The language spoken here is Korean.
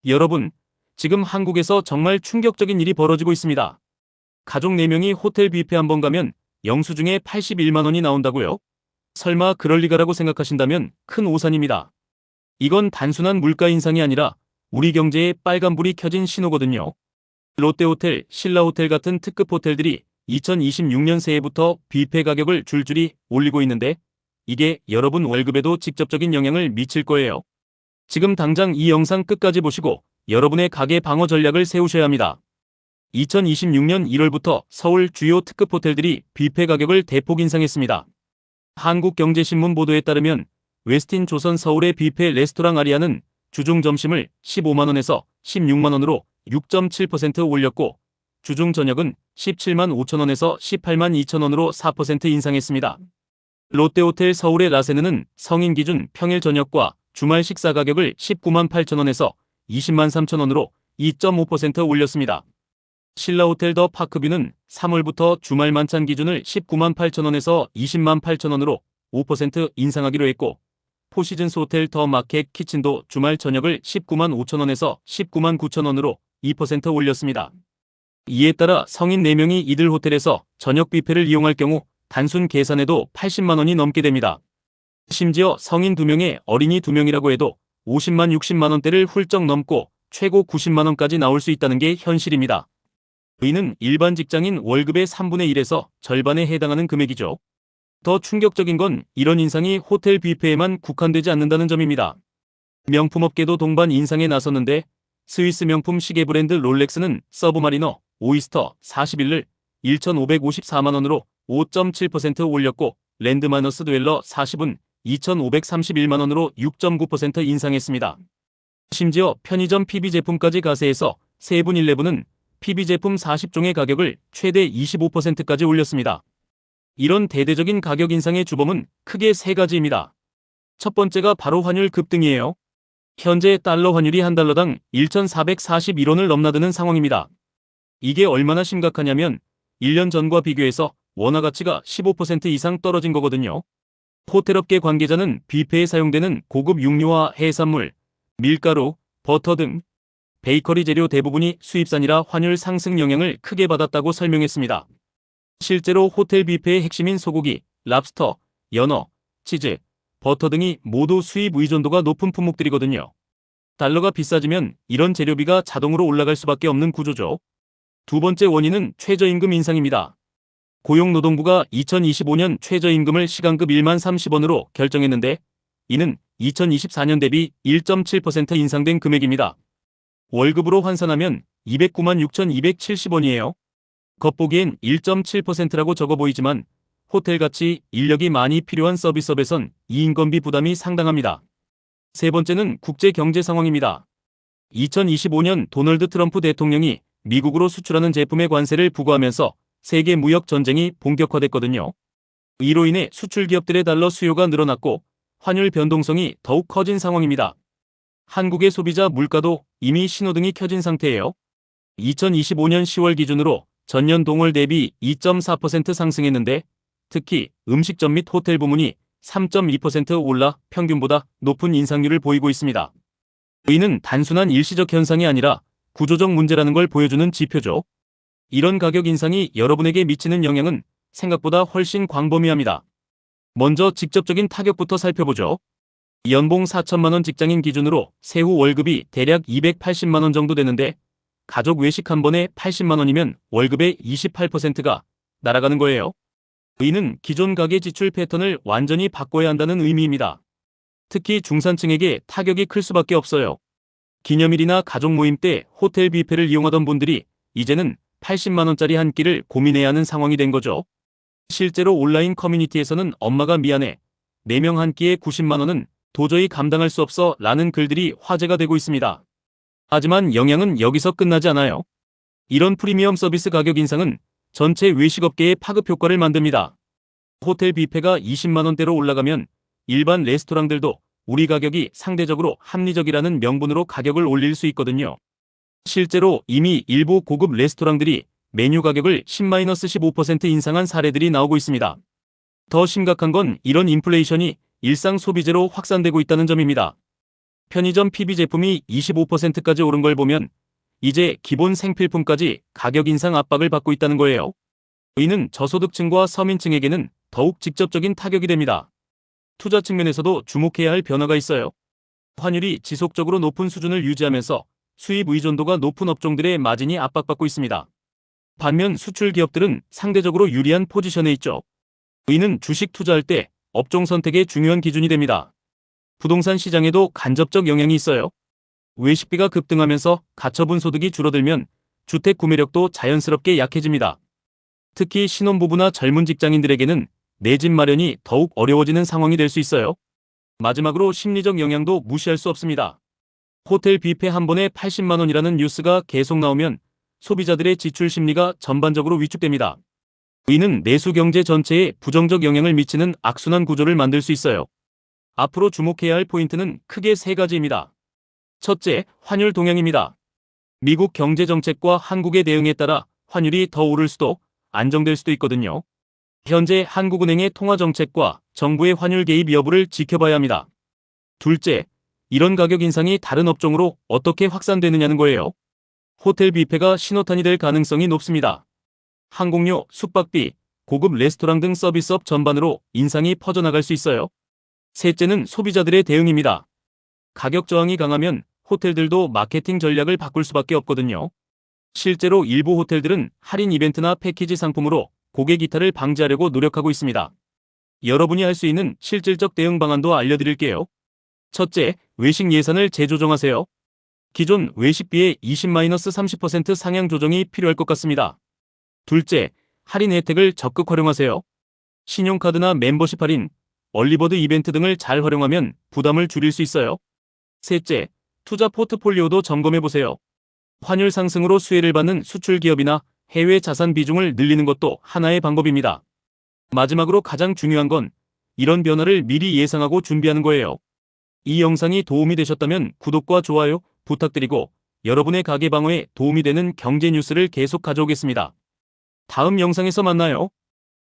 여러분, 지금 한국에서 정말 충격적인 일이 벌어지고 있습니다. 가족 4명이 호텔 뷔페 한 번 가면 영수증에 81만 원이 나온다고요? 설마 그럴 리가라고 생각하신다면 큰 오산입니다. 이건 단순한 물가 인상이 아니라 우리 경제에 빨간불이 켜진 신호거든요. 롯데호텔, 신라호텔 같은 특급 호텔들이 2026년 새해부터 뷔페 가격을 줄줄이 올리고 있는데 이게 여러분 월급에도 직접적인 영향을 미칠 거예요. 지금 당장 이 영상 끝까지 보시고 여러분의 가계 방어 전략을 세우셔야 합니다. 2026년 1월부터 서울 주요 특급 호텔들이 뷔페 가격을 대폭 인상했습니다. 한국경제신문 보도에 따르면 웨스틴 조선 서울의 뷔페 레스토랑 아리아는 주중 점심을 15만 원에서 16만 원으로 6.7% 올렸고 주중 저녁은 17만 5천 원에서 18만 2천 원으로 4% 인상했습니다. 롯데호텔 서울의 라세느는 성인 기준 평일 저녁과 주말 식사 가격을 19만 8천 원에서 20만 3천 원으로 2.5% 올렸습니다. 신라호텔 더 파크뷰는 3월부터 주말 만찬 기준을 19만 8천 원에서 20만 8천 원으로 5% 인상하기로 했고 포시즌스 호텔 더 마켓 키친도 주말 저녁을 19만 5천 원에서 19만 9천 원으로 2% 올렸습니다. 이에 따라 성인 4명이 이들 호텔에서 저녁 뷔페를 이용할 경우 단순 계산해도 80만 원이 넘게 됩니다. 심지어 성인 2명에 어린이 2명이라고 해도 50만 60만 원대를 훌쩍 넘고 최고 90만 원까지 나올 수 있다는 게 현실입니다. 이는 일반 직장인 월급의 3분의 1에서 절반에 해당하는 금액이죠. 더 충격적인 건 이런 인상이 호텔 뷔페에만 국한되지 않는다는 점입니다. 명품업계도 동반 인상에 나섰는데 스위스 명품 시계 브랜드 롤렉스는 서브마리너 오이스터 41을 1,554만 원으로 5.7% 올렸고 랜드마너스 듀엘러 40은 2,531만 원으로 6.9% 인상했습니다. 심지어 편의점 PB 제품까지 가세해서 세븐일레븐은 PB 제품 40종의 가격을 최대 25%까지 올렸습니다. 이런 대대적인 가격 인상의 주범은 크게 3가지입니다. 첫 번째가 바로 환율 급등이에요. 현재 달러 환율이 한 달러당 1,441원을 넘나드는 상황입니다. 이게 얼마나 심각하냐면 1년 전과 비교해서 원화 가치가 15% 이상 떨어진 거거든요. 호텔업계 관계자는 뷔페에 사용되는 고급 육류와 해산물, 밀가루, 버터 등 베이커리 재료 대부분이 수입산이라 환율 상승 영향을 크게 받았다고 설명했습니다. 실제로 호텔 뷔페의 핵심인 소고기, 랍스터, 연어, 치즈, 버터 등이 모두 수입 의존도가 높은 품목들이거든요. 달러가 비싸지면 이런 재료비가 자동으로 올라갈 수밖에 없는 구조죠. 두 번째 원인은 최저임금 인상입니다. 고용노동부가 2025년 최저임금을 시간급 1만 30원으로 결정했는데 이는 2024년 대비 1.7% 인상된 금액입니다. 월급으로 환산하면 209만 6,270원이에요. 겉보기엔 1.7%라고 적어 보이지만 호텔같이 인력이 많이 필요한 서비스업에선 이 인건비 부담이 상당합니다. 세 번째는 국제 경제 상황입니다. 2025년 도널드 트럼프 대통령이 미국으로 수출하는 제품의 관세를 부과하면서 세계 무역 전쟁이 본격화됐거든요. 이로 인해 수출 기업들의 달러 수요가 늘어났고 환율 변동성이 더욱 커진 상황입니다. 한국의 소비자 물가도 이미 신호등이 켜진 상태예요. 2025년 10월 기준으로 전년 동월 대비 2.4% 상승했는데 특히 음식점 및 호텔 부문이 3.2% 올라 평균보다 높은 인상률을 보이고 있습니다. 이는 단순한 일시적 현상이 아니라 구조적 문제라는 걸 보여주는 지표죠. 이런 가격 인상이 여러분에게 미치는 영향은 생각보다 훨씬 광범위합니다. 먼저 직접적인 타격부터 살펴보죠. 연봉 4천만 원 직장인 기준으로 세후 월급이 대략 280만 원 정도 되는데 가족 외식 한 번에 80만 원이면 월급의 28%가 날아가는 거예요. 이는 기존 가계 지출 패턴을 완전히 바꿔야 한다는 의미입니다. 특히 중산층에게 타격이 클 수밖에 없어요. 기념일이나 가족 모임 때 호텔 뷔페를 이용하던 분들이 이제는 80만 원짜리 한 끼를 고민해야 하는 상황이 된 거죠. 실제로 온라인 커뮤니티에서는 엄마가 미안해, 4명 한 끼에 90만 원은 도저히 감당할 수 없어 라는 글들이 화제가 되고 있습니다. 하지만 영향은 여기서 끝나지 않아요. 이런 프리미엄 서비스 가격 인상은 전체 외식업계에 파급 효과를 만듭니다. 호텔 뷔페가 20만 원대로 올라가면 일반 레스토랑들도 우리 가격이 상대적으로 합리적이라는 명분으로 가격을 올릴 수 있거든요. 실제로 이미 일부 고급 레스토랑들이 메뉴 가격을 10-15% 인상한 사례들이 나오고 있습니다. 더 심각한 건 이런 인플레이션이 일상 소비재로 확산되고 있다는 점입니다. 편의점 PB 제품이 25%까지 오른 걸 보면 이제 기본 생필품까지 가격 인상 압박을 받고 있다는 거예요. 이는 저소득층과 서민층에게는 더욱 직접적인 타격이 됩니다. 투자 측면에서도 주목해야 할 변화가 있어요. 환율이 지속적으로 높은 수준을 유지하면서 수입 의존도가 높은 업종들의 마진이 압박받고 있습니다. 반면 수출 기업들은 상대적으로 유리한 포지션에 있죠. 이는 주식 투자할 때 업종 선택의 중요한 기준이 됩니다. 부동산 시장에도 간접적 영향이 있어요. 외식비가 급등하면서 가처분 소득이 줄어들면 주택 구매력도 자연스럽게 약해집니다. 특히 신혼부부나 젊은 직장인들에게는 내 집 마련이 더욱 어려워지는 상황이 될 수 있어요. 마지막으로 심리적 영향도 무시할 수 없습니다. 호텔 뷔페 한 번에 80만 원이라는 뉴스가 계속 나오면 소비자들의 지출 심리가 전반적으로 위축됩니다. 이는 내수 경제 전체에 부정적 영향을 미치는 악순환 구조를 만들 수 있어요. 앞으로 주목해야 할 포인트는 크게 세 가지입니다. 첫째, 환율 동향입니다. 미국 경제 정책과 한국의 대응에 따라 환율이 더 오를 수도 안정될 수도 있거든요. 현재 한국은행의 통화 정책과 정부의 환율 개입 여부를 지켜봐야 합니다. 둘째, 이런 가격 인상이 다른 업종으로 어떻게 확산되느냐는 거예요. 호텔 뷔페가 신호탄이 될 가능성이 높습니다. 항공료, 숙박비, 고급 레스토랑 등 서비스업 전반으로 인상이 퍼져나갈 수 있어요. 셋째는 소비자들의 대응입니다. 가격 저항이 강하면 호텔들도 마케팅 전략을 바꿀 수밖에 없거든요. 실제로 일부 호텔들은 할인 이벤트나 패키지 상품으로 고객 이탈을 방지하려고 노력하고 있습니다. 여러분이 할 수 있는 실질적 대응 방안도 알려드릴게요. 첫째, 외식 예산을 재조정하세요. 기존 외식비의 20-30% 상향 조정이 필요할 것 같습니다. 둘째, 할인 혜택을 적극 활용하세요. 신용카드나 멤버십 할인, 얼리버드 이벤트 등을 잘 활용하면 부담을 줄일 수 있어요. 셋째, 투자 포트폴리오도 점검해보세요. 환율 상승으로 수혜를 받는 수출 기업이나 해외 자산 비중을 늘리는 것도 하나의 방법입니다. 마지막으로 가장 중요한 건 이런 변화를 미리 예상하고 준비하는 거예요. 이 영상이 도움이 되셨다면 구독과 좋아요 부탁드리고 여러분의 가계 방어에 도움이 되는 경제 뉴스를 계속 가져오겠습니다. 다음 영상에서 만나요.